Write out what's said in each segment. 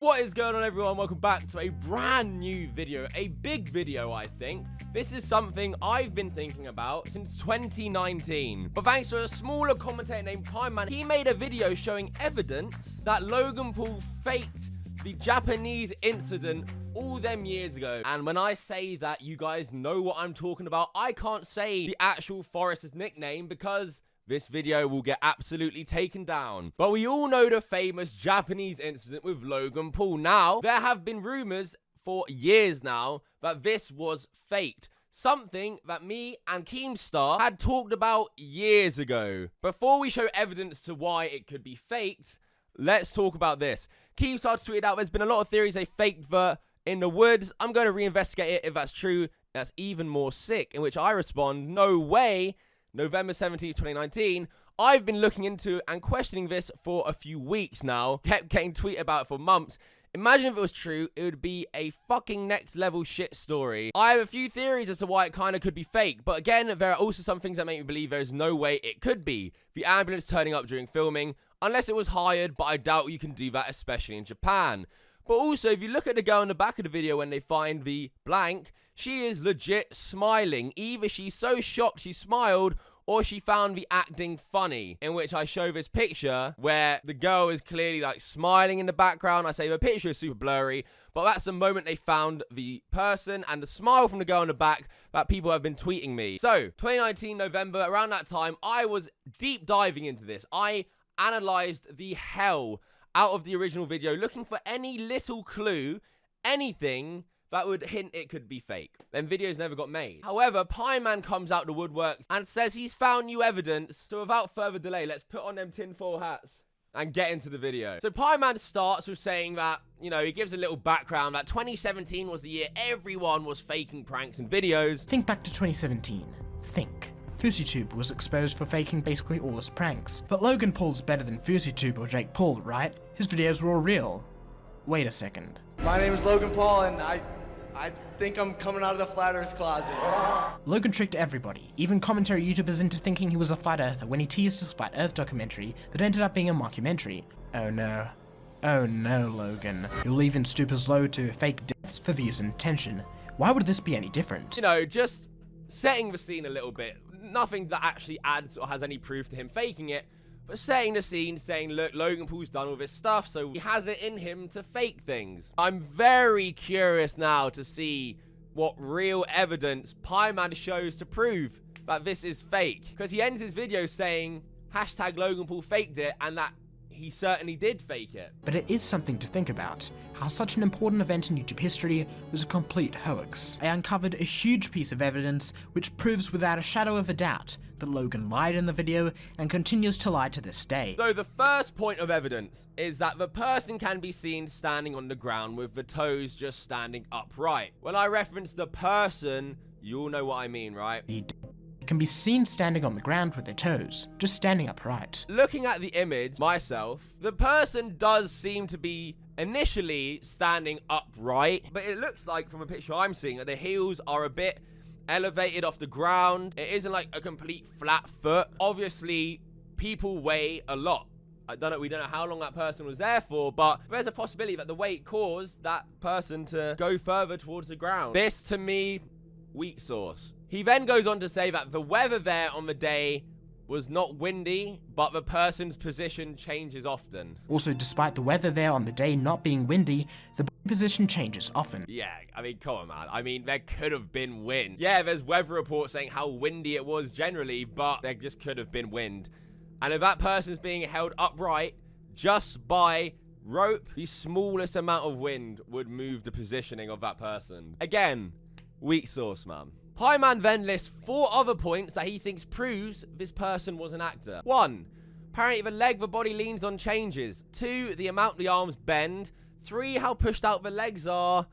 What is going on, everyone? Welcome back to a brand new video, a big video, I think. This is something I've been thinking about since 2019. But thanks to a smaller commentator named Pieman, he made a video showing evidence that Logan Paul faked the Japanese incident all them years ago. And when I say that, you guys know what I'm talking about. I can't say the actual Forrester's nickname because this video will get absolutely taken down. But we all know the famous Japanese incident with Logan Paul. Now, there have been rumors for years now that this was faked. Something that me and Keemstar had talked about years ago. Before we show evidence to why it could be faked, let's talk about this. Keemstar tweeted out there's been a lot of theories they faked the in the woods. I'm going to reinvestigate it. If that's true, that's even more sick. In which I respond, no way. November 17th, 2019, I've been looking into and questioning this for a few weeks now. Kept getting tweeted about it for months. Imagine if it was true, it would be a fucking next level shit story. I have a few theories as to why it kind of could be fake, but again, there are also some things that make me believe there is no way it could be. The ambulance turning up during filming, unless it was hired, but I doubt you can do that, especially in Japan. But also, if you look at the girl in the back of the video when they find the blank, she is legit smiling. Either she's so shocked she smiled, or she found the acting funny, in which I show this picture where the girl is clearly like smiling in the background. I say the picture is super blurry, but that's the moment they found the person and the smile from the girl in the back that people have been tweeting me. So 2019 November, around that time, I was deep diving into this. I analyzed the hell out of the original video, looking for any little clue, anything that would hint it could be fake. Then videos never got made. However, Pieman comes out the woodworks and says he's found new evidence. So without further delay, let's put on them tinfoil hats and get into the video. So Pieman starts with saying that, you know, he gives a little background that 2017 was the year everyone was faking pranks and videos. Think back to 2017. Think. FouseyTube was exposed for faking basically all his pranks. But Logan Paul's better than FouseyTube or Jake Paul, right? His videos were all real. Wait a second. My name is Logan Paul, and I think I'm coming out of the flat earth closet. Logan tricked everybody, even commentary YouTubers, into thinking he was a flat earther when he teased his flat earth documentary that ended up being a mockumentary. Oh no. Oh no, Logan. You'll even stoop as low to fake deaths for views and attention. Why would this be any different? You know, just setting the scene a little bit. Nothing that actually adds or has any proof to him faking it. But setting the scene, saying, look, Logan Paul's done with his stuff, so he has it in him to fake things. I'm very curious now to see what real evidence Pieman shows to prove that this is fake. Because he ends his video saying, hashtag Logan Paul faked it, and that he certainly did fake it. But it is something to think about, how such an important event in YouTube history was a complete hoax. I uncovered a huge piece of evidence which proves without a shadow of a doubt that Logan lied in the video and continues to lie to this day. So the first point of evidence is that the person can be seen standing on the ground with the toes just standing upright. When I reference the person, you all know what I mean, right? He can be seen standing on the ground with their toes, just standing upright. Looking at the image myself, the person does seem to be initially standing upright, but it looks like from a picture I'm seeing that the heels are a bit elevated off the ground. It isn't like a complete flat foot. Obviously, people weigh a lot. We don't know how long that person was there for, but there's a possibility that the weight caused that person to go further towards the ground. This, to me, weak sauce. He then goes on to say that the weather there on the day was not windy, but the person's position changes often. Also, despite the weather there on the day not being windy, the position changes often. Yeah, I mean, come on, man. I mean, there could have been wind. Yeah, there's weather reports saying how windy it was generally, but there just could have been wind. And if that person's being held upright just by rope, the smallest amount of wind would move the positioning of that person. Again, weak sauce, man. Pieman then lists 4 other points that he thinks proves this person was an actor. 1. Apparently the leg the body leans on changes. 2. The amount the arms bend. 3. How pushed out the legs are.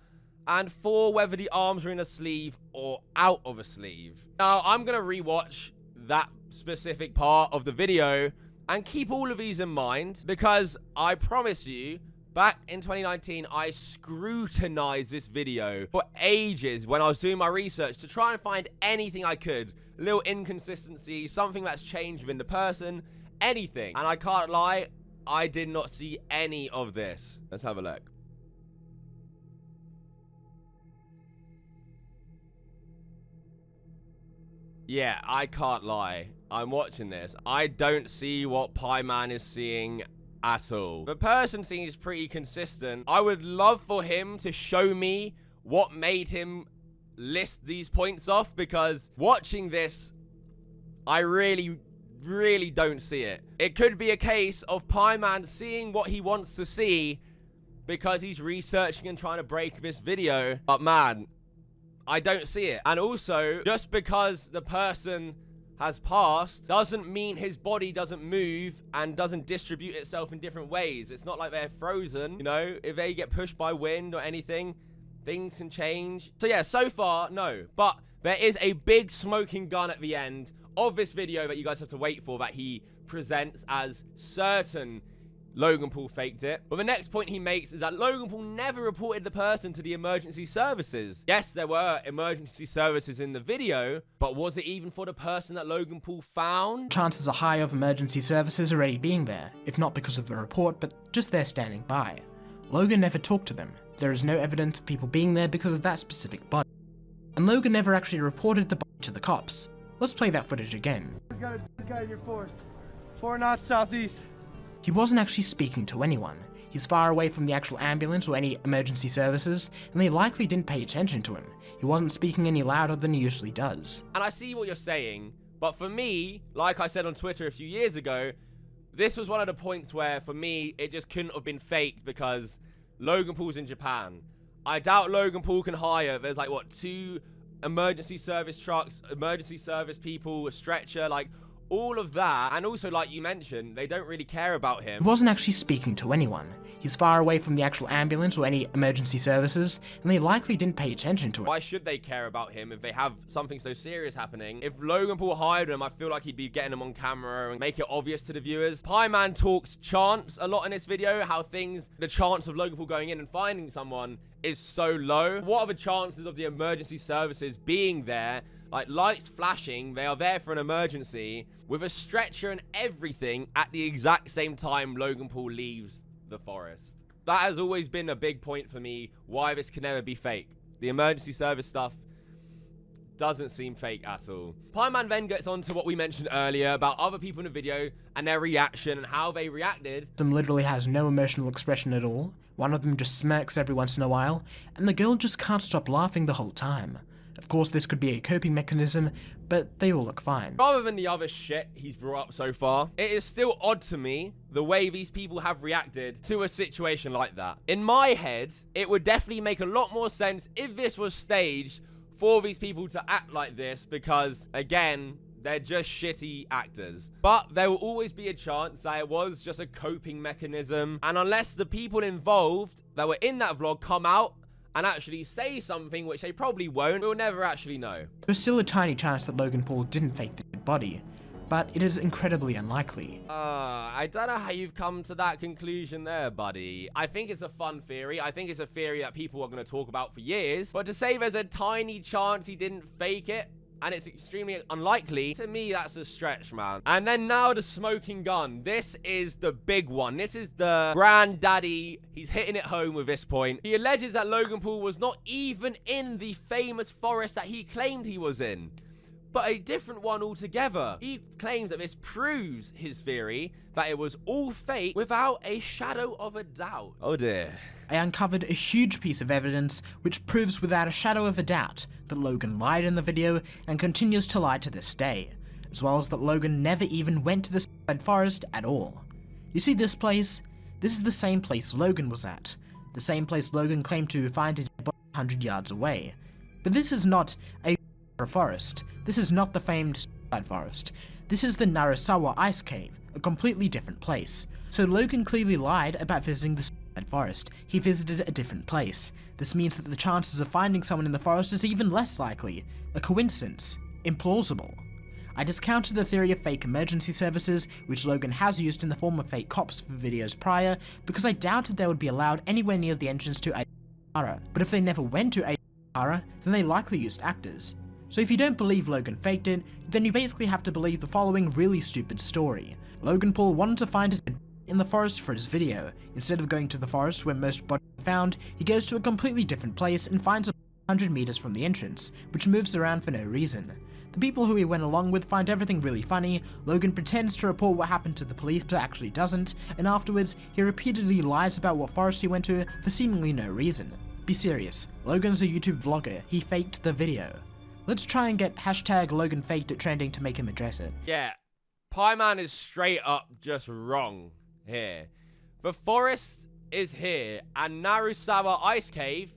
And 4. Whether the arms are in a sleeve or out of a sleeve. Now, I'm going to rewatch that specific part of the video and keep all of these in mind, because I promise you, back in 2019, I scrutinized this video for ages when I was doing my research to try and find anything I could. A little inconsistency, something that's changed within the person, anything. And I can't lie, I did not see any of this. Let's have a look. Yeah, I can't lie. I'm watching this. I don't see what Pieman is seeing at all. The person seems pretty consistent. I would love for him to show me what made him list these points off, because watching this, I really don't see it. It could be a case of Pieman seeing what he wants to see because he's researching and trying to break this video. But man, I don't see it. And also, just because the person has passed doesn't mean his body doesn't move and doesn't distribute itself in different ways. It's not like they're frozen, you know? If they get pushed by wind or anything, things can change. So yeah, so far, no. But there is a big smoking gun at the end of this video that you guys have to wait for, that he presents as certain Logan Paul faked it. But the next point he makes is that Logan Paul never reported the person to the emergency services. Yes, there were emergency services in the video, but was it even for the person that Logan Paul found? Chances are high of emergency services already being there, if not because of the report, but just there standing by. Logan never talked to them. There is no evidence of people being there because of that specific body. And Logan never actually reported the body to the cops. Let's play that footage again. Got a guy in your force. 4 knots southeast. He wasn't actually speaking to anyone. He's far away from the actual ambulance or any emergency services, and they likely didn't pay attention to him. He wasn't speaking any louder than he usually does. And I see what you're saying, but for me, like I said on Twitter a few years ago, this was one of the points where, for me, it just couldn't have been faked because Logan Paul's in Japan. I doubt Logan Paul can hire, there's like, what, 2 emergency service trucks, emergency service people, a stretcher, like all of that. And also, like you mentioned, they don't really care about him. He wasn't actually speaking to anyone. He's far away from the actual ambulance or any emergency services, and they likely didn't pay attention to him. Why should they care about him if they have something so serious happening? If Logan Paul hired him, I feel like he'd be getting him on camera and make it obvious to the viewers. Pieman talks chance a lot in this video, how the chance of Logan Paul going in and finding someone is so low. What are the chances of the emergency services being there? Like, lights flashing, they are there for an emergency, with a stretcher and everything at the exact same time Logan Paul leaves the forest. That has always been a big point for me, why this can never be fake. The emergency service stuff doesn't seem fake at all. Pieman then gets on to what we mentioned earlier about other people in the video and their reaction and how they reacted. Them literally has no emotional expression at all. One of them just smirks every once in a while, and the girl just can't stop laughing the whole time. Of course, this could be a coping mechanism, but they all look fine. Rather than the other shit he's brought up so far, it is still odd to me the way these people have reacted to a situation like that. In my head, it would definitely make a lot more sense if this was staged for these people to act like this, because, again, they're just shitty actors. But there will always be a chance that it was just a coping mechanism, and unless the people involved that were in that vlog come out and actually say something, which they probably won't, we'll never actually know. There's still a tiny chance that Logan Paul didn't fake the dead body, but it is incredibly unlikely. I don't know how you've come to that conclusion there, buddy. I think it's a fun theory. I think it's a theory that people are going to talk about for years. But to say there's a tiny chance he didn't fake it, and it's extremely unlikely, to me, that's a stretch, man. And then now the smoking gun. This is the big one. This is the granddaddy. He's hitting it home with this point. He alleges that Logan Paul was not even in the famous forest that he claimed he was in, but a different one altogether. He claims that this proves his theory that it was all fake without a shadow of a doubt. Oh dear. I uncovered a huge piece of evidence which proves without a shadow of a doubt that Logan lied in the video and continues to lie to this day, as well as that Logan never even went to the suicide forest at all. You see this place? This is the same place Logan was at, the same place Logan claimed to find a dead body 100 yards away. But this is not a forest. This is not the famed suicide forest. This is the Narasawa Ice Cave, a completely different place. So Logan clearly lied about visiting the suicide forest. He visited a different place. This means that the chances of finding someone in the forest is even less likely. A coincidence. Implausible. I discounted the theory of fake emergency services, which Logan has used in the form of fake cops for videos prior, because I doubted they would be allowed anywhere near the entrance to Aihara. But if they never went to Aihara, then they likely used actors. So if you don't believe Logan faked it, then you basically have to believe the following really stupid story. Logan Paul wanted to find it in the forest for his video. Instead of going to the forest where most bodies are found, he goes to a completely different place and finds a 100 meters from the entrance, which moves around for no reason. The people who he went along with find everything really funny. Logan pretends to report what happened to the police but actually doesn't, and afterwards he repeatedly lies about what forest he went to for seemingly no reason. Be serious, Logan's a YouTube vlogger, he faked the video. Let's try and get hashtag Logan faked it trending to make him address it. Yeah, Pieman is straight up just wrong here. The forest is here, and Narusawa Ice Cave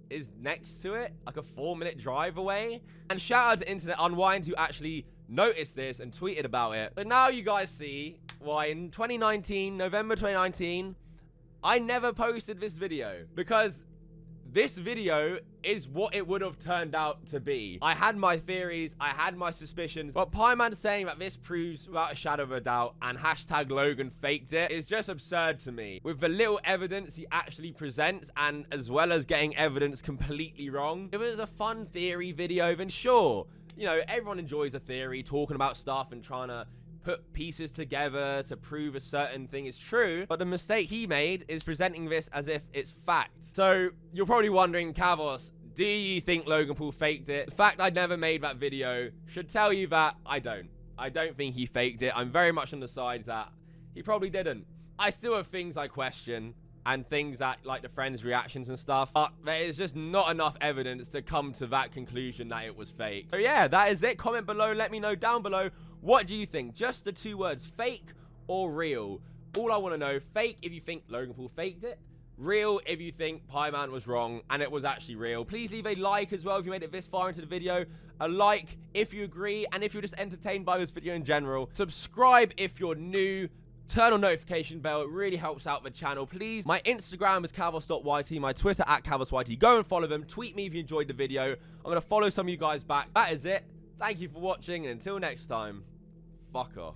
is next to it, like a 4-minute drive away. And shout out to Internet Unwind who actually noticed this and tweeted about it. But now you guys see why in 2019, November 2019, I never posted this video, because this video is what it would have turned out to be. I had my theories, I had my suspicions, but Pieman saying that this proves without a shadow of a doubt and hashtag Logan faked it is just absurd to me. With the little evidence he actually presents, and as well as getting evidence completely wrong. If it was a fun theory video, then sure. You know, everyone enjoys a theory, talking about stuff and trying to put pieces together to prove a certain thing is true, but the mistake he made is presenting this as if it's fact. So you're probably wondering, Kavos, do you think Logan Paul faked it? The fact I never made that video should tell you that I don't think he faked it. I'm very much on the side that he probably didn't. I still have things I question and things that, like the friends' reactions and stuff, but there is just not enough evidence to come to that conclusion that it was fake. So yeah, that is it. Comment below, let me know down below, what do you think? Just the 2 words, fake or real? All I want to know, fake if you think Logan Paul faked it, real if you think Pieman was wrong and it was actually real. Please leave a like as well if you made it this far into the video. A like if you agree, and if you're just entertained by this video in general. Subscribe if you're new. Turn on notification bell, it really helps out the channel, please. My Instagram is kavos.yt, my Twitter at kavosyt. Go and follow them. Tweet me if you enjoyed the video. I'm going to follow some of you guys back. That is it. Thank you for watching, and until next time, fuck off.